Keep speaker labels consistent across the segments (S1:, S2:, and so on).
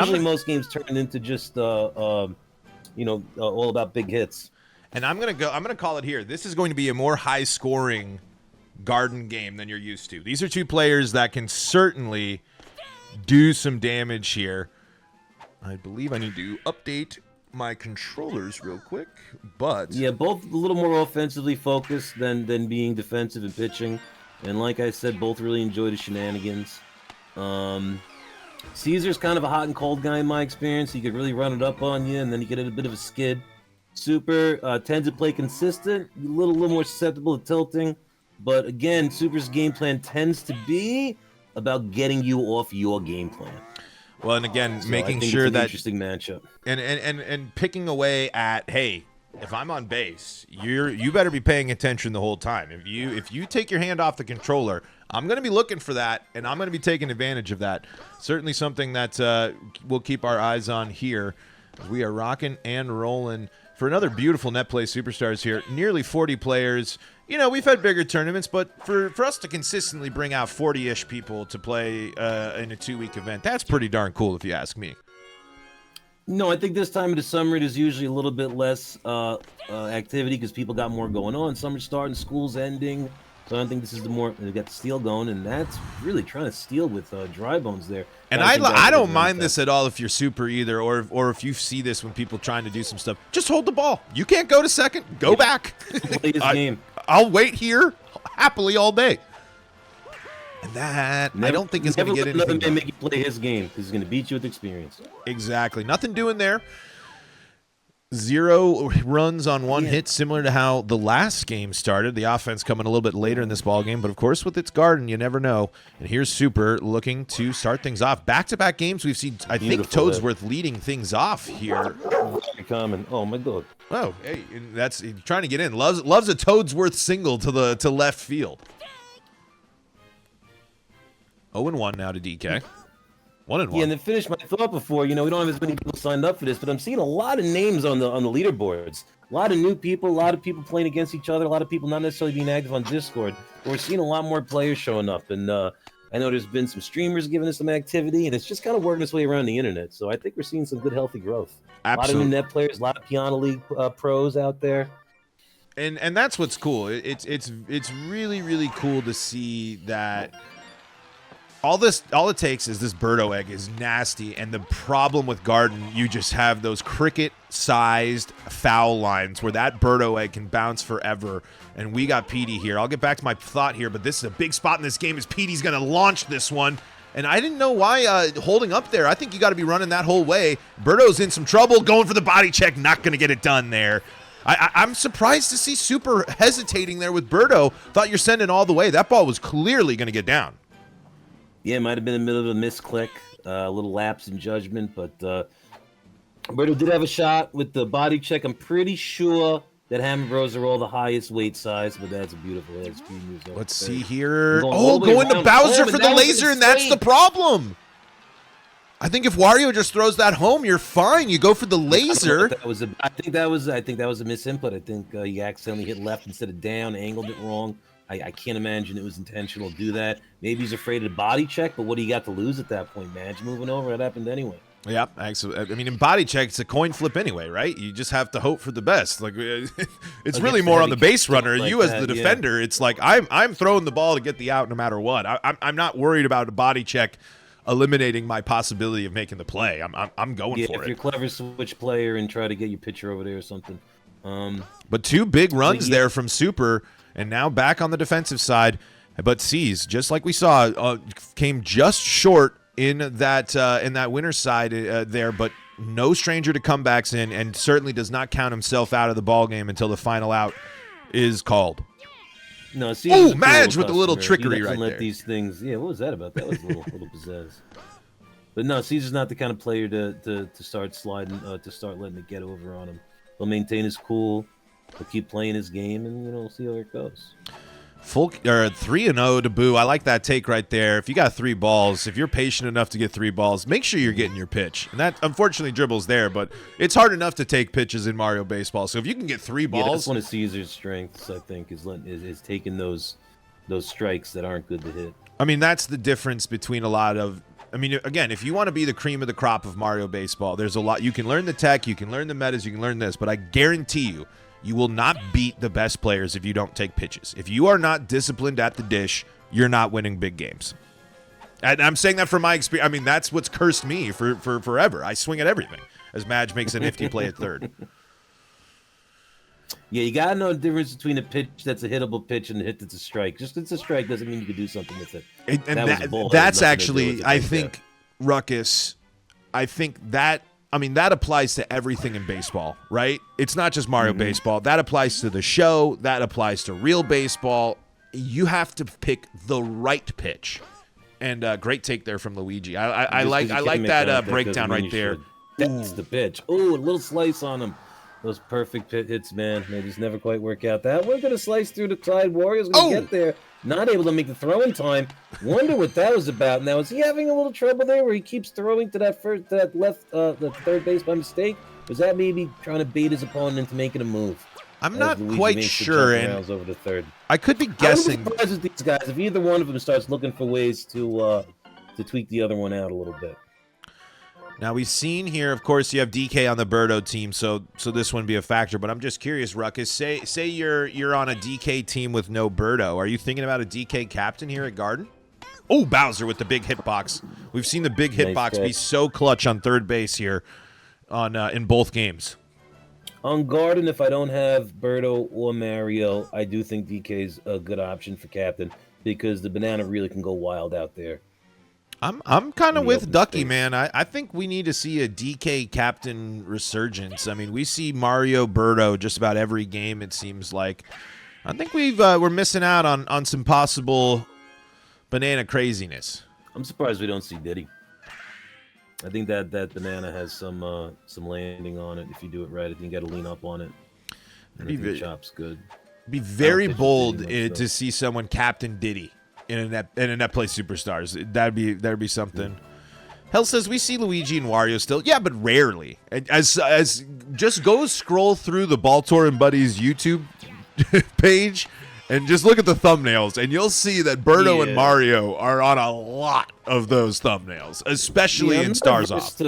S1: usually most games turn into just all about big hits.
S2: And I'm gonna call it here. This is going to be a more high-scoring Garden game than you're used to. These are two players that can certainly do some damage here. I believe I need to update my controllers real quick, but
S1: yeah, both a little more offensively focused than being defensive and pitching. And like I said, both really enjoy the shenanigans. Caesar's kind of a hot and cold guy in my experience. He could really run it up on you, and then he could hit a bit of a skid. Super tends to play consistent, a little more susceptible to tilting. But again, Super's game plan tends to be about getting you off your game plan.
S2: Well, and again,
S1: so
S2: making sure
S1: it's an
S2: that
S1: interesting matchup
S2: and picking away at, hey, if I'm on base, you better be paying attention the whole time. If you take your hand off the controller, I'm going to be looking for that, and I'm going to be taking advantage of that. Certainly something that we'll keep our eyes on here as we are rocking and rolling for another beautiful Netplay Superstars here. Nearly 40 players. You know, we've had bigger tournaments, but for us to consistently bring out 40-ish people to play in a 2-week event, that's pretty darn cool if you ask me.
S1: No, I think this time of the summer there's usually a little bit less activity because people got more going on. Summer's starting, school's ending. So I think this is they've got the steal going, and that's really trying to steal with dry bones there.
S2: And I don't mind this at all if you're super either, or if you see this when people trying to do some stuff. Just hold the ball. You can't go to second. Go back.
S1: Play his game.
S2: I'll wait here happily all day. And that, I don't think is going to get anything done.
S1: Make you play his game because he's going to beat you with experience.
S2: Exactly. Nothing doing there. 0 runs on 1 hit, similar to how the last game started. The offense coming a little bit later in this ball game, but of course with its Garden, you never know. And here's Super looking to start things off. Back-to-back games, we've seen, I think, Toadsworth leading things off here.
S1: Very common. Oh my God.
S2: Oh, hey, that's trying to get in. Loves a Toadsworth single to left field. 0-1 now to DK. 1-1.
S1: Yeah, and to finish my thought before, we don't have as many people signed up for this, but I'm seeing a lot of names on the leaderboards. A lot of new people, a lot of people playing against each other, a lot of people not necessarily being active on Discord. We're seeing a lot more players showing up, and I know there's been some streamers giving us some activity, and it's just kind of working its way around the internet. So I think we're seeing some good, healthy growth.
S2: Absolutely.
S1: A lot of new net players, a lot of Piano League pros out there.
S2: And that's what's cool. It's really, really cool to see that. All it takes is this Birdo egg is nasty, and the problem with Garden, you just have those cricket-sized foul lines where that Birdo egg can bounce forever, and we got Petey here. I'll get back to my thought here, but this is a big spot in this game as Petey's going to launch this one, and I didn't know why holding up there. I think you got to be running that whole way. Birdo's in some trouble, going for the body check, not going to get it done there. I'm surprised to see Super hesitating there with Birdo. Thought you're sending all the way. That ball was clearly going to get down.
S1: Yeah, it might have been in the middle of a misclick, a little lapse in judgment, but Berto did have a shot with the body check. I'm pretty sure that Hammer Bros are all the highest weight size, but that's a beautiful head speed.
S2: Let's see here. Going to Bowser for the laser, and that's the problem. I think if Wario just throws that home, you're fine. You go for the laser.
S1: I think that was a misinput. I think he accidentally hit left instead of down, angled it wrong. I can't imagine it was intentional to do that. Maybe he's afraid of body check, but what do you got to lose at that point, man? Just moving over, it happened anyway.
S2: Yeah, actually, I mean, in body check, it's a coin flip anyway, right? You just have to hope for the best. Like, it's really more on the base runner. Like you as the defender, it's like I'm throwing the ball to get the out no matter what. I'm not worried about a body check eliminating my possibility of making the play. I'm going for it.
S1: If you're a clever switch player and try to get your pitcher over there or something.
S2: But 2 big runs there from Super. And now back on the defensive side, but C's, just like we saw, came just short in that winner's side there, but no stranger to comebacks in, and certainly does not count himself out of the ball game until the final out is called.
S1: No, C's
S2: Madge with a little trickery right there.
S1: These things, what was that about? That was a little pizzazz. But no, Caesar's not the kind of player to start sliding, to start letting it get over on him. He'll maintain his cool. He'll keep playing his game, and we'll see how it goes.
S2: 3-0 to Boo. I like that take right there. If you got 3 balls, if you're patient enough to get 3 balls, make sure you're getting your pitch. And that, unfortunately, dribbles there, but it's hard enough to take pitches in Mario Baseball. So if you can get 3 balls,
S1: that's one of Caesar's strengths. I think is taking those strikes that aren't good to hit.
S2: I mean, that's the difference between a lot of I mean, again, if you want to be the cream of the crop of Mario Baseball, there's a lot. You can learn the tech, you can learn the metas, you can learn this, but I guarantee you, you will not beat the best players if you don't take pitches. If you are not disciplined at the dish, you're not winning big games. And I'm saying that from my experience. I mean, that's what's cursed me for forever. I swing at everything as Madge makes a nifty play at third.
S1: Yeah, you gotta know the difference between a pitch that's a hittable pitch and a hit that's a strike. Just 'cause it's a strike doesn't mean you can do something with it.
S2: That's actually, I think, Ruckus, I think that, I mean, that applies to everything in baseball, right? It's not just Mario Baseball. That applies to the show. That applies to real baseball. You have to pick the right pitch. And great take there from Luigi. I like that breakdown right there.
S1: That's the pitch. Ooh, a little slice on him. Those perfect pit hits, man. They just never quite work out. That we're gonna slice through the side. Warriors gonna get there. Not able to make the throw in time. Wonder what that was about. Now, is he having a little trouble there, where he keeps throwing to that the third base by mistake? Was that maybe trying to bait his opponent into making a move?
S2: I'm not quite sure.
S1: And over the third.
S2: I could be guessing.
S1: I'm surprised with these guys if either one of them starts looking for ways to tweak the other one out a little bit.
S2: Now, we've seen here, of course, you have DK on the Birdo team, so this wouldn't be a factor. But I'm just curious, Ruckus, say you're on a DK team with no Birdo. Are you thinking about a DK captain here at Garden? Oh, Bowser with the big hitbox. We've seen the big hitbox be so clutch on third base here in both games.
S1: On Garden, if I don't have Birdo or Mario, I do think DK's a good option for captain because the banana really can go wild out there.
S2: I'm kind of with Ducky, man. I think we need to see a DK captain resurgence. I mean, we see Mario Birdo just about every game, it seems like. I think we're missing out on some possible banana craziness.
S1: I'm surprised we don't see Diddy. I think that banana has some landing on it if you do it right. I think you got to lean up on it. And I think Chop's good.
S2: Be very bold to see someone captain Diddy in a Netplay Superstars. That'd be something. Hell says we see Luigi and Wario still. Yeah, but rarely. As just go scroll through the Baltor and Buddies YouTube page and just look at the thumbnails, and you'll see that Birdo and Mario are on a lot of those thumbnails, especially in Stars Off.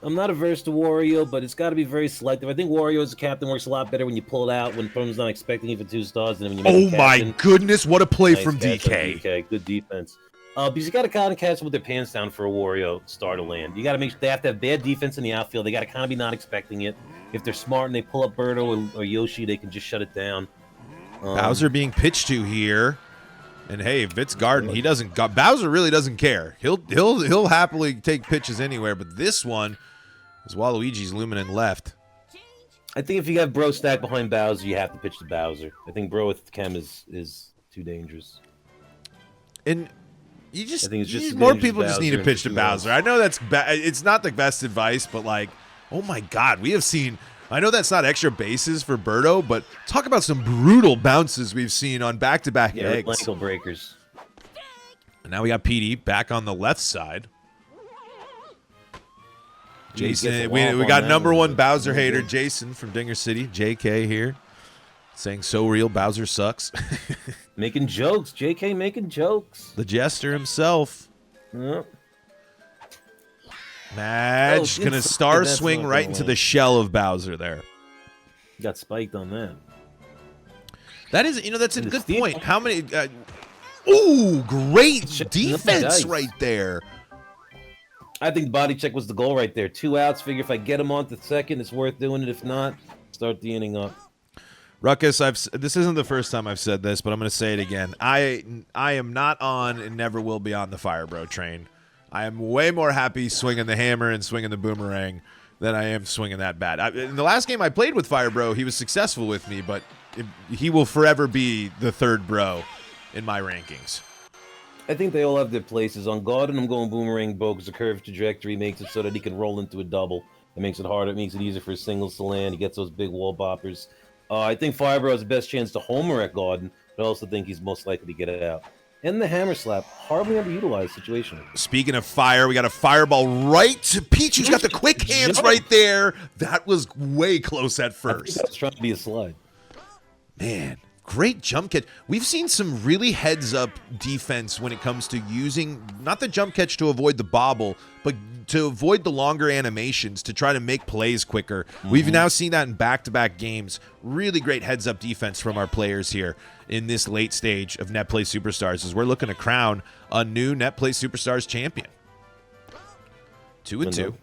S1: I'm not averse to Wario, but it's got to be very selective. I think Wario as a captain works a lot better when you pull it out when opponent's not expecting you for 2 stars than when you make
S2: my goodness, what a play from DK.
S1: Good defense. Because you got to kind of catch them with their pants down for a Wario star to land. You got to make sure they have to have bad defense in the outfield. They got to kind of be not expecting it. If they're smart and they pull up Birdo or Yoshi, they can just shut it down.
S2: Bowser being pitched to here. And hey, if it's Garden, he doesn't. Bowser really doesn't care. He'll happily take pitches anywhere. But this one is Waluigi's looming in left.
S1: I think if you have Bro stacked behind Bowser, you have to pitch to Bowser. I think Bro with Chem is too dangerous.
S2: And I think it's just more people just need to pitch to Bowser. I know it's not the best advice, but like, oh my God, we have seen. I know that's not extra bases for Birdo, but talk about some brutal bounces we've seen on back-to-back eggs.
S1: Ankle breakers.
S2: And now we got PD back on the left side. Jason, we got number one Bowser hater, Jason from Dinger City, JK here, saying so real, Bowser sucks.
S1: Making jokes, JK making jokes.
S2: The jester himself.
S1: Yep.
S2: Madge gonna star swing right into the shell of Bowser there.
S1: Got spiked on that.
S2: That is, that's a good point. How many? Ooh, great defense right there.
S1: I think body check was the goal right there. 2 outs. Figure if I get him on to second, it's worth doing it. If not, start the inning up.
S2: Ruckus, this isn't the first time I've said this, but I'm going to say it again. I am not on and never will be on the Fire Bro train. I am way more happy swinging the hammer and swinging the boomerang than I am swinging that bat. In the last game I played with Fire Bro, he was successful with me, but he will forever be the third bro in my rankings.
S1: I think they all have their places. On Garden, I'm going Boomerang Bro because the curved trajectory makes it so that he can roll into a double. It makes it harder. It makes it easier for his singles to land. He gets those big wall boppers. I think Fire Bro has the best chance to homer at Garden, but I also think he's most likely to get it out. And the hammer slap, hardly underutilized situation.
S2: Speaking of fire, we got a fireball right to Peach, who's got the quick hands right there. That was way close at first.
S1: I was trying to be a slide.
S2: Man, Great jump catch. We've seen some really heads-up defense when it comes to using, not the jump catch to avoid the bobble, but to avoid the longer animations to try to make plays quicker. We've now seen that in back-to-back games. Really great heads-up defense from our players here in this late stage of Netplay Superstars as we're looking to crown a new Netplay Superstars champion. 2-2.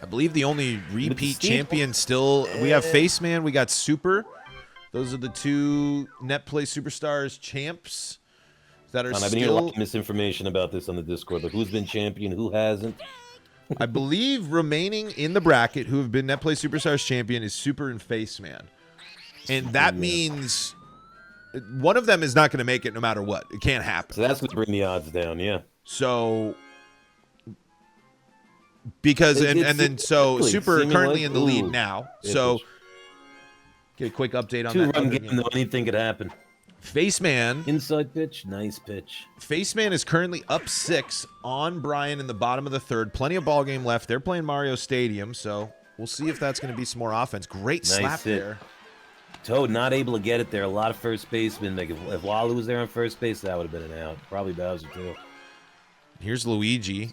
S2: I believe the only repeat champion still, we have Faceman, we got Super. Those are the two Netplay Superstars champs that are
S1: I've been hearing a lot of misinformation about this on the Discord. Like, who's been champion, who hasn't?
S2: I believe remaining in the bracket who have been Netplay Superstars champion is Super and Faceman. And that means one of them is not going to make it no matter what. It can't happen.
S1: So that's going to bring the odds down, yeah.
S2: So, because, and then Super currently in the lead now. So, get a quick update on that.
S1: 2-run game, though. Anything could happen.
S2: Faceman.
S1: Inside pitch. Nice pitch.
S2: Faceman is currently up 6 on Brian in the bottom of the third. Plenty of ball game left. They're playing Mario Stadium, so we'll see if that's going to be some more offense. Great slap there.
S1: Toad not able to get it there. A lot of first basemen. Like if Walu was there on first base, that would have been an out. Probably Bowser, too.
S2: Here's Luigi.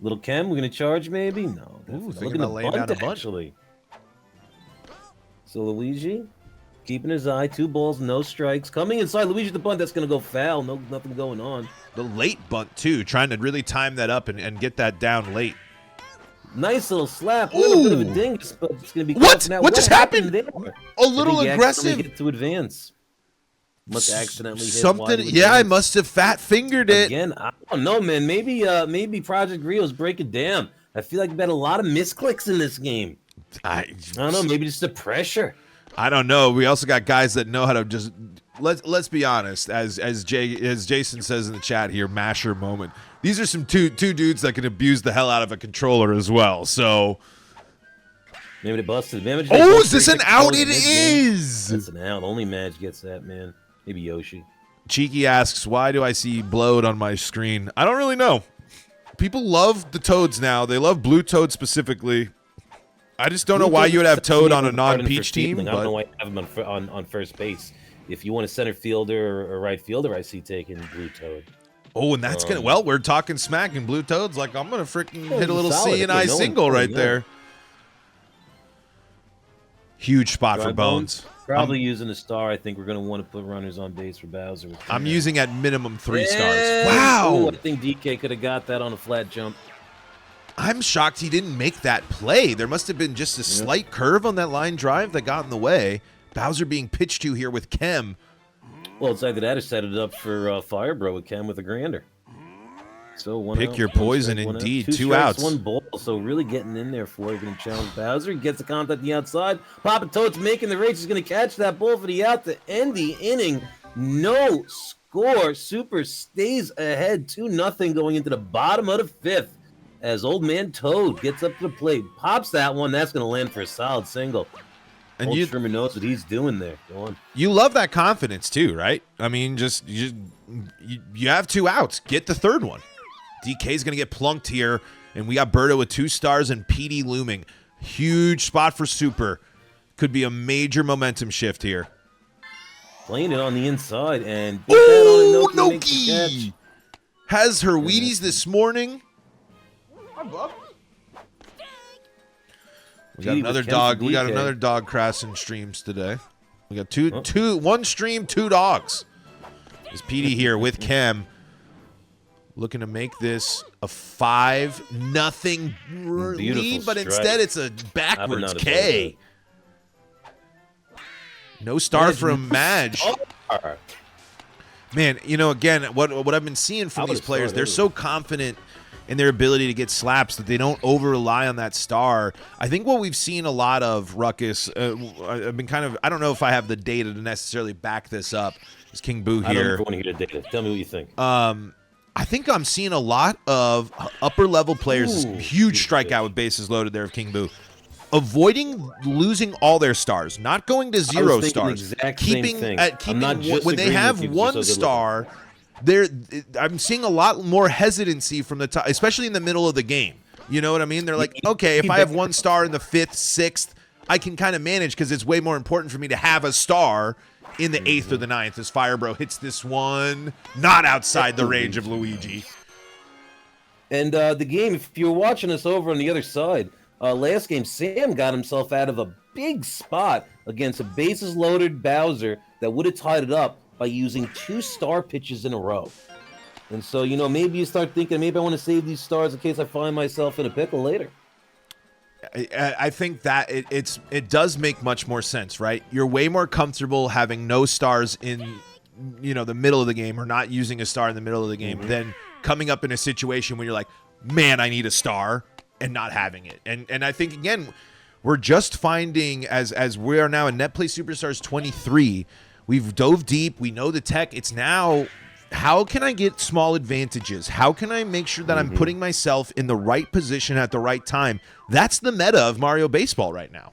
S1: Little Kem, we're going to charge maybe? No.
S2: Ooh, thinking about laying down a bunt.
S1: Actually. So Luigi, keeping his eye, 2 balls, no strikes. Coming inside, Luigi the bunt, that's going to go foul. Nothing going on.
S2: The late bunt, too, trying to really time that up and get that down late.
S1: Nice little slap. A little bit of a dingus, but it's going to be
S2: what?
S1: Now,
S2: What just happened?
S1: There?
S2: A little aggressive.
S1: Get to advance. Must accidentally hit
S2: something. Yeah, I must have fat fingered it.
S1: Again, I don't know, man. Maybe Project Rio's breaking down. I feel like we've had a lot of misclicks in this game. I don't know. Maybe just the pressure.
S2: I don't know. We also got guys that know how to just let's be honest. As Jason says in the chat here, masher moment. These are some two dudes that can abuse the hell out of a controller as well. So
S1: maybe they busted.
S2: Oh, is this an out? It is.
S1: It's an out. Only Madge gets that, man. Maybe Yoshi.
S2: Cheeky asks, why do I see Blowed on my screen? I don't really know. People love the Toads now. They love Blue Toad specifically. I just don't know why you would have Toad on a non-Peach team.
S1: I don't know why you have him on first base. If you want a center fielder or right fielder, I see taking Blue Toad.
S2: Oh, and that's gonna. Well, we're talking smack, and Blue Toad's like, I'm gonna freaking hit a little C&I single right there. Huge spot for Bones.
S1: Probably using a star. I think we're going to want to put runners on base for Bowser.
S2: I'm using at minimum 3 stars. Wow.
S1: Ooh, I think DK could have got that on a flat jump.
S2: I'm shocked he didn't make that play. There must have been just a slight curve on that line drive that got in the way. Bowser being pitched to here with Kem.
S1: Well, it's either that or set it up for Fire Bro with Kem with a grander. So one
S2: Pick
S1: out,
S2: your poison, indeed. 2
S1: strikes,
S2: outs.
S1: 1 ball. So really getting in there for it. Going to challenge Bowser. He gets the contact on the outside. Papa Toad's making the race. He's going to catch that ball for the out to end the inning. No score. Super stays ahead 2-0 going into the bottom of the 5th. As old man Toad gets up to the plate, pops that one. That's going to land for a solid single. And old Trimmer knows what he's doing there. Go on.
S2: You love that confidence too, right? I mean, you have 2 outs. Get the 3rd one. DK's going to get plunked here, and we got Berto with 2 stars and PD looming. Huge spot for Super. Could be a major momentum shift here.
S1: Playing it on the inside, and
S2: ooh, Noki has her Wheaties this morning. We got another dog. We got another dog crashing streams today. We got one stream, 2 dogs. Is PD here with Kem. Looking to make this a 5-0 lead, but instead it's a backwards K. No star from Madge. Man, you know, again, what I've been seeing from these players, they're so confident in their ability to get slaps that they don't over-rely on that star. I think what we've seen a lot of, Ruckus, I've been kind of, I don't know if I have the data to necessarily back this up. Is King Boo here?
S1: I don't want to hear the data. Tell me what you think.
S2: I think I'm seeing a lot of upper-level players, huge strikeout with bases loaded there of King Boo, avoiding losing all their stars, not going to 0 stars, keeping when they have 1 star. I'm seeing a lot more hesitancy from the top, especially in the middle of the game. You know what I mean? They're like, okay, if I have 1 star in the 5th, 6th, I can kind of manage because it's way more important for me to have a star in the 8th or the 9th as Firebro hits this one, not outside the range of Luigi.
S1: And the game, if you were watching us over on the other side, last game, Sam got himself out of a big spot against a bases-loaded Bowser that would have tied it up by using 2 star pitches in a row. And so, you know, maybe you start thinking, maybe I want to save these stars in case I find myself in a pickle later.
S2: I think that it does make much more sense, right? You're way more comfortable having no stars in, you know, the middle of the game or not using a star in the middle of the game than coming up in a situation where you're like, man, I need a star and not having it. And I think, again, we're just finding as we are now in Netplay Superstars 23, we've dove deep. We know the tech. It's now, how can I get small advantages? How can I make sure that I'm putting myself in the right position at the right time? That's the meta of Mario Baseball right now.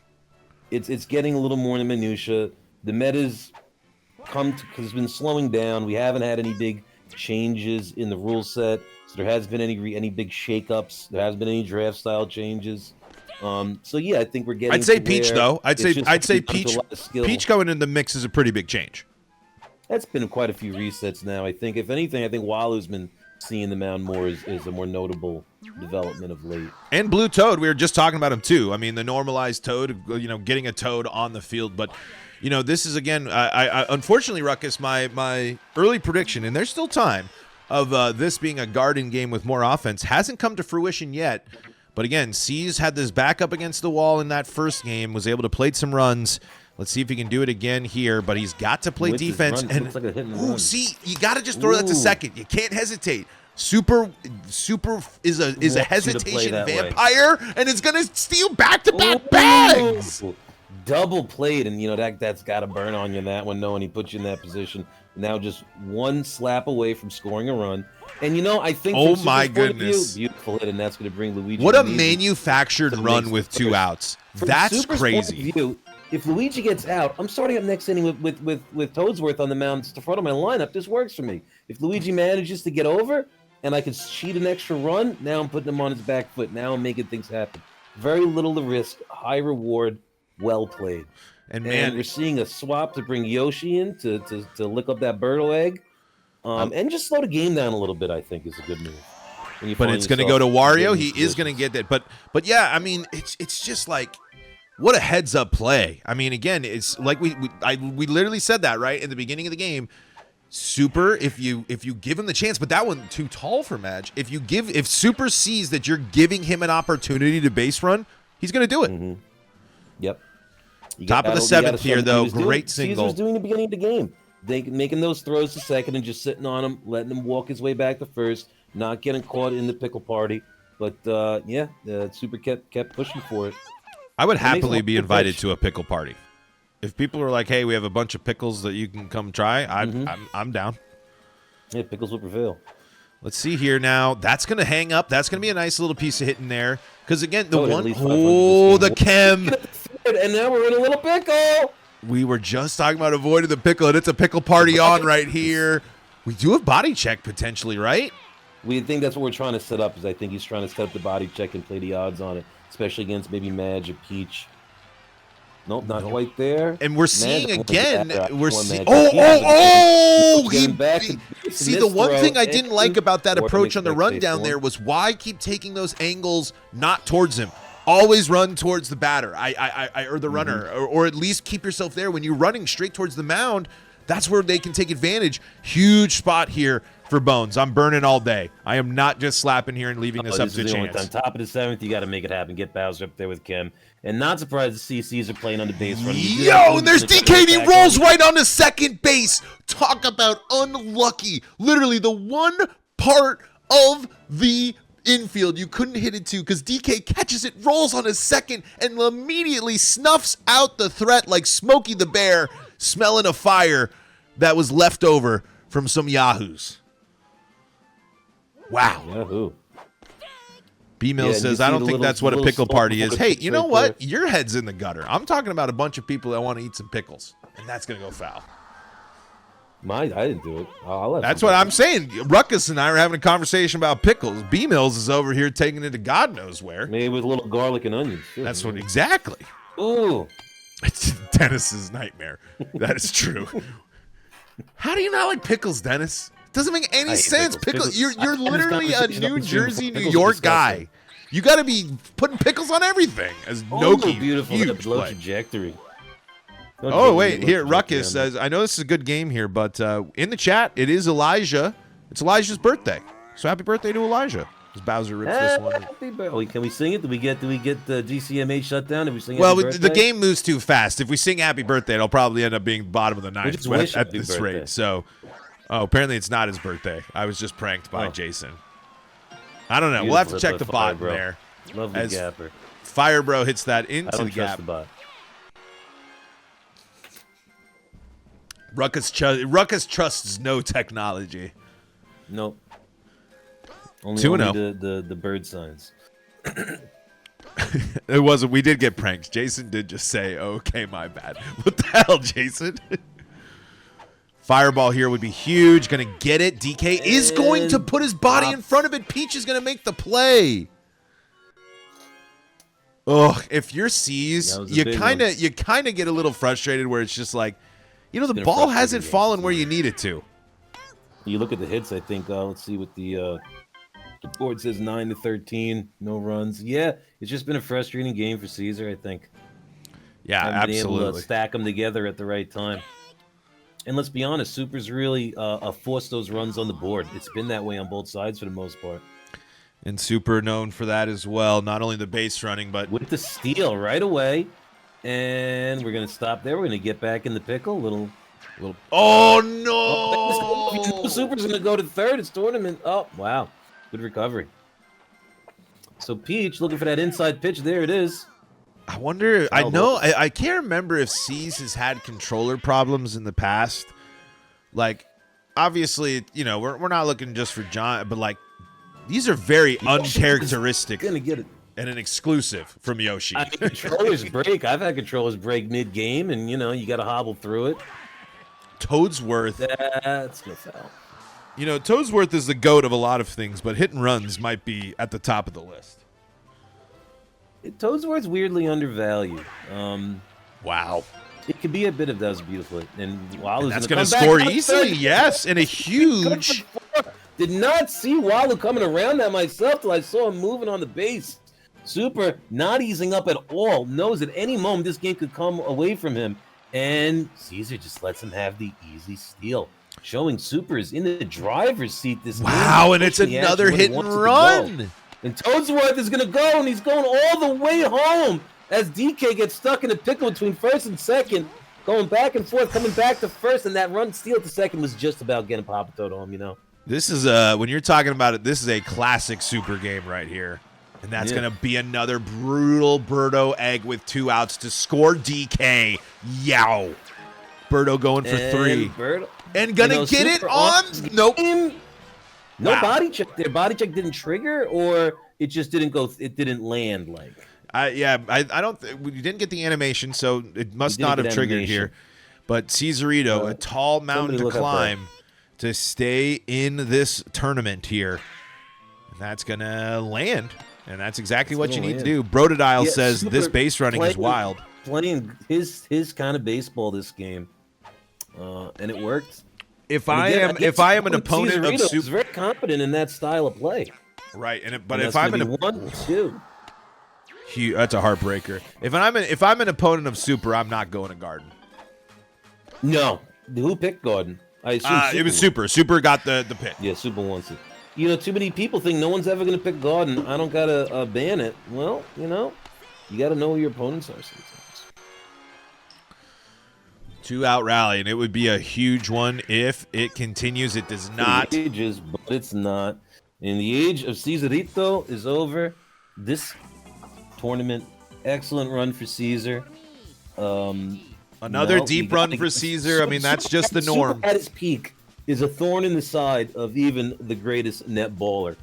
S1: It's getting a little more in the minutia. The meta's has been slowing down. We haven't had any big changes in the rule set, so there hasn't been any big shakeups. There hasn't been any draft style changes. So yeah, I think we're getting.
S2: I'd say Peach though. I'd say Peach going in the mix is a pretty big change.
S1: That's been quite a few resets now. I think, if anything, I think Walu's been seeing the mound more is a more notable development of late.
S2: And Blue Toad, we were just talking about him too. I mean, the normalized Toad, you know, getting a Toad on the field. But, you know, this is, again, I unfortunately, Ruckus, my early prediction, and there's still time, of this being a Garden game with more offense hasn't come to fruition yet. But, again, C's had this back up against the wall in that first game, was able to plate some runs. Let's see if he can do it again here, but he's got to play defense. And
S1: like a hit and run.
S2: See, you got to just throw that to second. You can't hesitate. Super is a hesitation vampire, and it's gonna steal back-to-back bags.
S1: Double played, and you know that's got to burn on you in that one, knowing he put you in that position. Now just one slap away from scoring a run, and you know I think.
S2: Oh my goodness!
S1: Beautiful hit, and that's going to bring Luigi.
S2: What a manufactured run with 2 outs. That's
S1: Super's
S2: crazy.
S1: Point of view, if Luigi gets out, I'm starting up next inning with Toadsworth on the mound to front of my lineup. This works for me. If Luigi manages to get over, and I can cheat an extra run, now I'm putting him on his back foot. Now I'm making things happen. Very little to risk, high reward, well played. And man, we're seeing a swap to bring Yoshi in to lick up that Birdo egg, and just slow the game down a little bit. I think is a good move.
S2: But it's going to go to Wario. He is going to get that. But yeah, I mean, it's just like, what a heads up play. I mean, again, it's like we literally said that right in the beginning of the game. Super, if you give him the chance, but that one too tall for Madge. If Super sees that you're giving him an opportunity to base run, he's going to do it.
S1: Yep.
S2: Top of the 7th here, though. Great single.
S1: Cesar was doing the beginning of the game. Making those throws to second and just sitting on him, letting him walk his way back to first, not getting caught in the pickle party. But yeah, Super kept pushing for it.
S2: I would happily be invited to a pickle party. If people are like, "Hey, we have a bunch of pickles that you can come try," I'm down.
S1: Yeah, pickles will prevail.
S2: Let's see here now. That's going to hang up. That's going to be a nice little piece of hitting there. Because, again, the chem.
S1: And now we're in a little pickle.
S2: We were just talking about avoiding the pickle, and it's a pickle party on right here. We do have body check potentially, right?
S1: We think that's what we're trying to set up. Is I think he's trying to set up the body check and play the odds on it, especially against maybe Madge or Peach. Nope, not quite there.
S2: And we're seeing again. We're seeing. See, the one thing I didn't like about that approach on the run down there was why keep taking those angles not towards him. Always run towards the batter, or the runner, or at least keep yourself there when you're running straight towards the mound. That's where they can take advantage. Huge spot here for Bones. I'm burning all day. I am not just slapping here and leaving this up to chance.
S1: On top of the 7th, you got to make it happen. Get Bowser up there with Kim. And not surprised to see Cesar playing on the base run.
S2: Yo, and there's DK. He rolls right onto second base. Talk about unlucky. Literally the one part of the infield you couldn't hit it to because DK catches it, rolls on his second, and immediately snuffs out the threat like Smokey the Bear smelling a fire that was left over from some yahoos. Wow.
S1: Yahoo.
S2: B-Mill says, I don't think that's what a pickle party is. Hey, you know what? Your head's in the gutter. I'm talking about a bunch of people that want to eat some pickles, and that's going to go foul.
S1: I didn't do it.
S2: That's what I'm saying. Ruckus and I are having a conversation about pickles. B-Mills is over here taking it to God knows where.
S1: Maybe with a little garlic and onions.
S2: That's what exactly.
S1: Ooh.
S2: It's Dennis's nightmare. That is true. How do you not like pickles, Dennis? Doesn't make any sense. Pickles. You're literally a New Jersey, New York guy. You got to be putting pickles on everything. As Noki,
S1: beautiful
S2: huge
S1: low
S2: play.
S1: trajectory.
S2: Oh wait, here Ruckus says, I know this is a good game here, but in the chat it is Elijah. It's Elijah's birthday, so happy birthday to Elijah. As Bowser rips this one.
S1: Can we sing it? Do we get the DCMA shutdown? Did we sing?
S2: Well, the game moves too fast. If we sing Happy Birthday, it'll probably end up being bottom of the ninth at this rate. So, apparently it's not his birthday. I was just pranked by Jason. I don't know. We'll have to check the bot in there.
S1: Lovely gapper.
S2: Fire Bro hits that into the gap.
S1: The bot.
S2: Ruckus trusts no technology.
S1: Nope. Only
S2: 2-0.
S1: The bird signs.
S2: It wasn't. We did get pranked. Jason did just say, "Okay, my bad." What the hell, Jason? Fireball here would be huge. Gonna get it. DK is going to put his body in front of it. Peach is gonna make the play. Ugh. If you're C's, you kind of get a little frustrated where it's just like, the ball hasn't fallen where you need it to.
S1: You look at the hits. I think. Let's see what the board says. 9-13, no runs. Yeah, it's just been a frustrating game for Caesar, I think.
S2: Yeah,
S1: haven't been
S2: absolutely.
S1: able to stack them together at the right time. And let's be honest, Super's really forced those runs on the board. It's been that way on both sides for the most part.
S2: And Super known for that as well. Not only the base running, but
S1: with the steal right away. And we're gonna stop there. We're gonna get back in the pickle. Little.
S2: Oh no!
S1: Super's gonna go to third. It's tournament. Oh wow. Good recovery. So Peach looking for that inside pitch. There it is.
S2: I wonder. I can't remember if C's has had controller problems in the past. Like, obviously, we're not looking just for John, but like, these are very uncharacteristic.
S1: Gonna get it.
S2: And an exclusive from Yoshi.
S1: Controllers break. I've had controllers break mid-game, and you got to hobble through it.
S2: Toadsworth.
S1: That's no foul.
S2: Toadsworth is the goat of a lot of things, but hit and runs might be at the top of the list.
S1: Toadsworth's weirdly undervalued.
S2: Wow.
S1: It could be a bit of that was beautiful. And Walu's
S2: that's going to score easily, yes, and a huge.
S1: Did not see Walu coming around that myself till I saw him moving on the base. Super not easing up at all. Knows at any moment this game could come away from him. And Caesar just lets him have the easy steal. Showing Super is in the driver's seat this game.
S2: Wow, and it's another hit and run.
S1: And Toadsworth is going to go, and he's going all the way home as DK gets stuck in a pickle between first and second, going back and forth, coming back to first, and that run steal to second was just about getting Papa Toad home,
S2: This is, when you're talking about it, this is a classic Super game right here. And that's going to be another brutal Birdo egg with 2 outs to score DK. Yow. Birdo going for 3. And going to get it on. Nope.
S1: No body check there. Body check didn't trigger, or it just didn't go. It didn't land like.
S2: I don't. We didn't get the animation, so it must not have triggered here. But Cézarito, a tall mountain to climb to stay in this tournament here. And that's going to land. And that's exactly what you need to do. Brotodile says this base running is wild.
S1: Playing his kind of baseball this game, and it worked.
S2: If I am an opponent of Super,
S1: he's very confident in that style of play.
S2: Right, but if I'm an
S1: 1-2,
S2: that's a heartbreaker. If I'm an opponent of Super, I'm not going to Garden.
S1: No, who picked Garden? I assume
S2: it was Super. Super got the pick.
S1: Yeah, Super wants it. Too many people think no one's ever going to pick Garden. I don't got to ban it. Well, you got to know who your opponents are sometimes.
S2: 2-out rally, and it would be a huge one if it continues. It does not.
S1: Ages, but it's not. And the age of Cézarito is over. This tournament, excellent run for Caesar.
S2: Another deep run for Caesar. I mean, that's just the norm.
S1: Super at its peak is a thorn in the side of even the greatest net baller.